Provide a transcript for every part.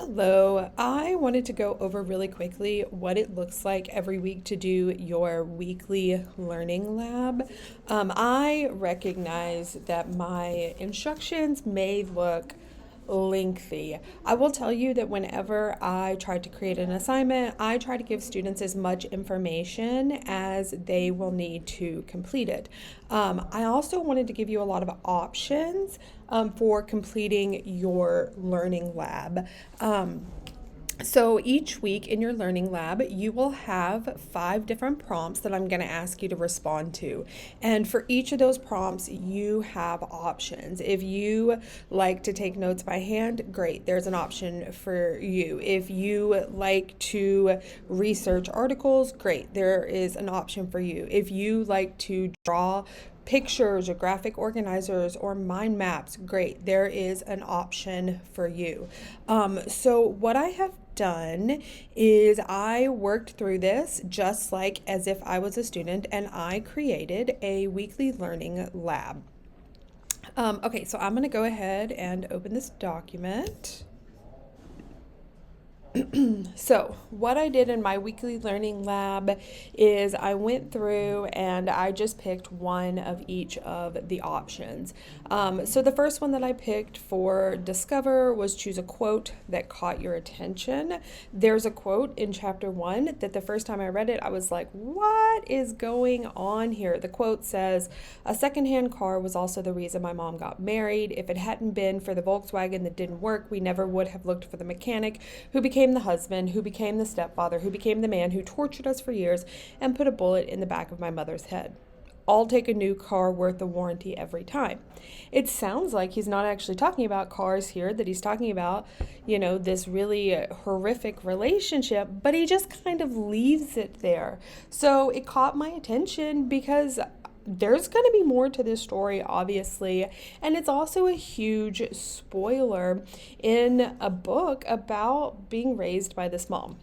Hello. I wanted to go over really quickly what it looks like every week to do your weekly learning lab. I recognize that my instructions may look lengthy. I will tell you that whenever I try to create an assignment, I try to give students as much information as they will need to complete it. I also wanted to give you a lot of options for completing your learning lab. So each week in your learning lab, you will have 5 different prompts that I'm going to ask you to respond to. And for each of those prompts, you have options. If you like to take notes by hand, great, there's an option for you. If you like to research articles, great, there is an option for you. If you like to draw pictures or graphic organizers or mind maps, great, there is an option for you. So what I have done is I worked through this just like as if I was a student, and I created a weekly learning lab. Okay, so I'm going to go ahead and open this document. So, what I did in my weekly learning lab is I went through and I just picked one of each of the options. So, the first one that I picked for Discover was choose a quote that caught your attention. There's a quote in chapter 1 that the first time I read it, I was like, what is going on here? The quote says, "A secondhand car was also the reason my mom got married. If it hadn't been for the Volkswagen that didn't work, we never would have looked for the mechanic who became the husband, who became the stepfather, who became the man who tortured us for years and put a bullet in the back of my mother's head. I'll take a new car worth the warranty every time." It sounds like he's not actually talking about cars here, that he's talking about, this really horrific relationship, but he just kind of leaves it there. So it caught my attention because there's going to be more to this story, obviously, and it's also a huge spoiler in a book about being raised by this mom.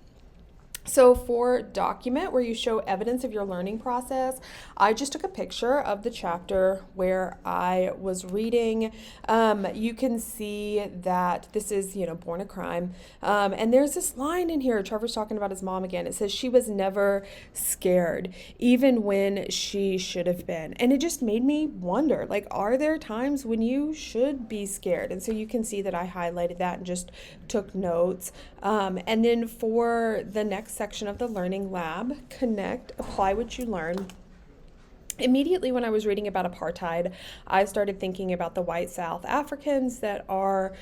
So for document, where you show evidence of your learning process, I just took a picture of the chapter where I was reading. You can see that this is, Born a Crime. And there's this line in here, Trevor's talking about his mom again. It says she was never scared, even when she should have been. And it just made me wonder, like, are there times when you should be scared? And so you can see that I highlighted that and just took notes. And then for the next section of the learning lab, connect, apply what you learn. Immediately when I was reading about apartheid, I started thinking about the white South Africans that are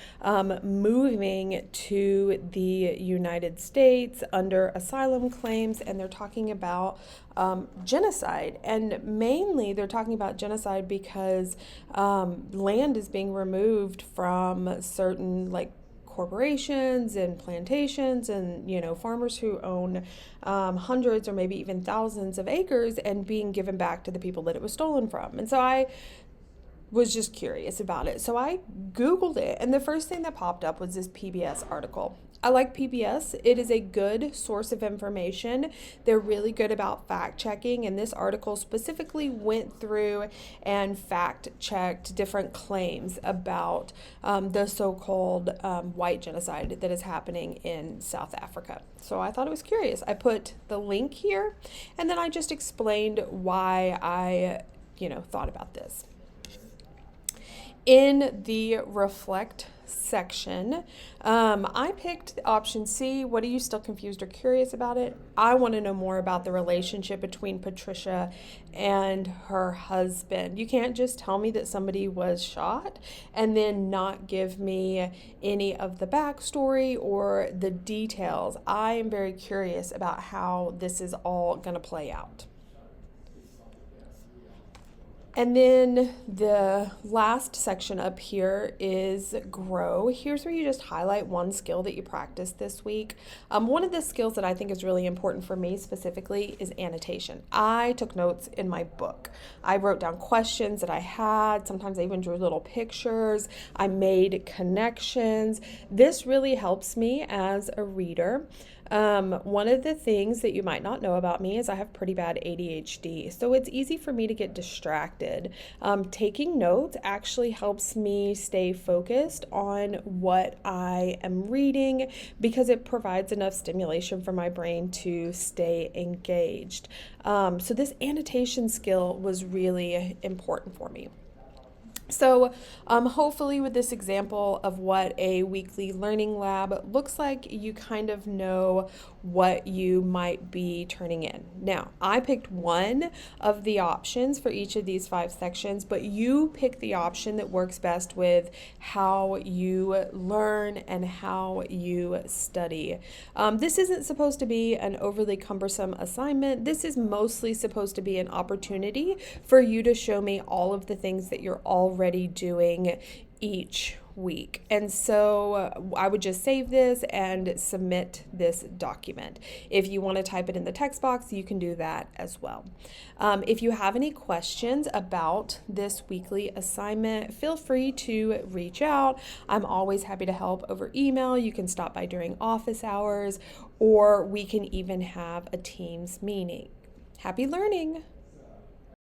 moving to the United States under asylum claims, and they're talking about genocide. And mainly they're talking about genocide because land is being removed from certain, corporations and plantations and farmers who own hundreds or maybe even thousands of acres, and being given back to the people that it was stolen from. And so I was just curious about it. So I Googled it, and the first thing that popped up was this PBS article. I like PBS. It is a good source of information. They're really good about fact checking, and this article specifically went through and fact checked different claims about the so-called white genocide that is happening in South Africa. So I thought it was curious. I put the link here, and then I just explained why I, thought about this. In the reflect section, I picked option C. What are you still confused or curious about it? I want to know more about the relationship between Patricia and her husband. You can't just tell me that somebody was shot and then not give me any of the backstory or the details. I am very curious about how this is all going to play out. And then the last section up here is grow. Here's where you just highlight one skill that you practiced this week. One of the skills that I think is really important for me specifically is annotation. I took notes in my book. I wrote down questions that I had. Sometimes I even drew little pictures. I made connections. This really helps me as a reader. One of the things that you might not know about me is I have pretty bad ADHD, so it's easy for me to get distracted. Taking notes actually helps me stay focused on what I am reading because it provides enough stimulation for my brain to stay engaged. So this annotation skill was really important for me. So, hopefully, with this example of what a weekly learning lab looks like, you kind of know what you might be turning in. Now, I picked one of the options for each of these 5 sections, but you pick the option that works best with how you learn and how you study. This isn't supposed to be an overly cumbersome assignment. This is mostly supposed to be an opportunity for you to show me all of the things that you're already doing each week. And so I would just save this and submit this document. If you want to type it in the text box, you can do that as well. If you have any questions about this weekly assignment, feel free to reach out. I'm always happy to help over email. You can stop by during office hours, or we can even have a Teams meeting. Happy learning!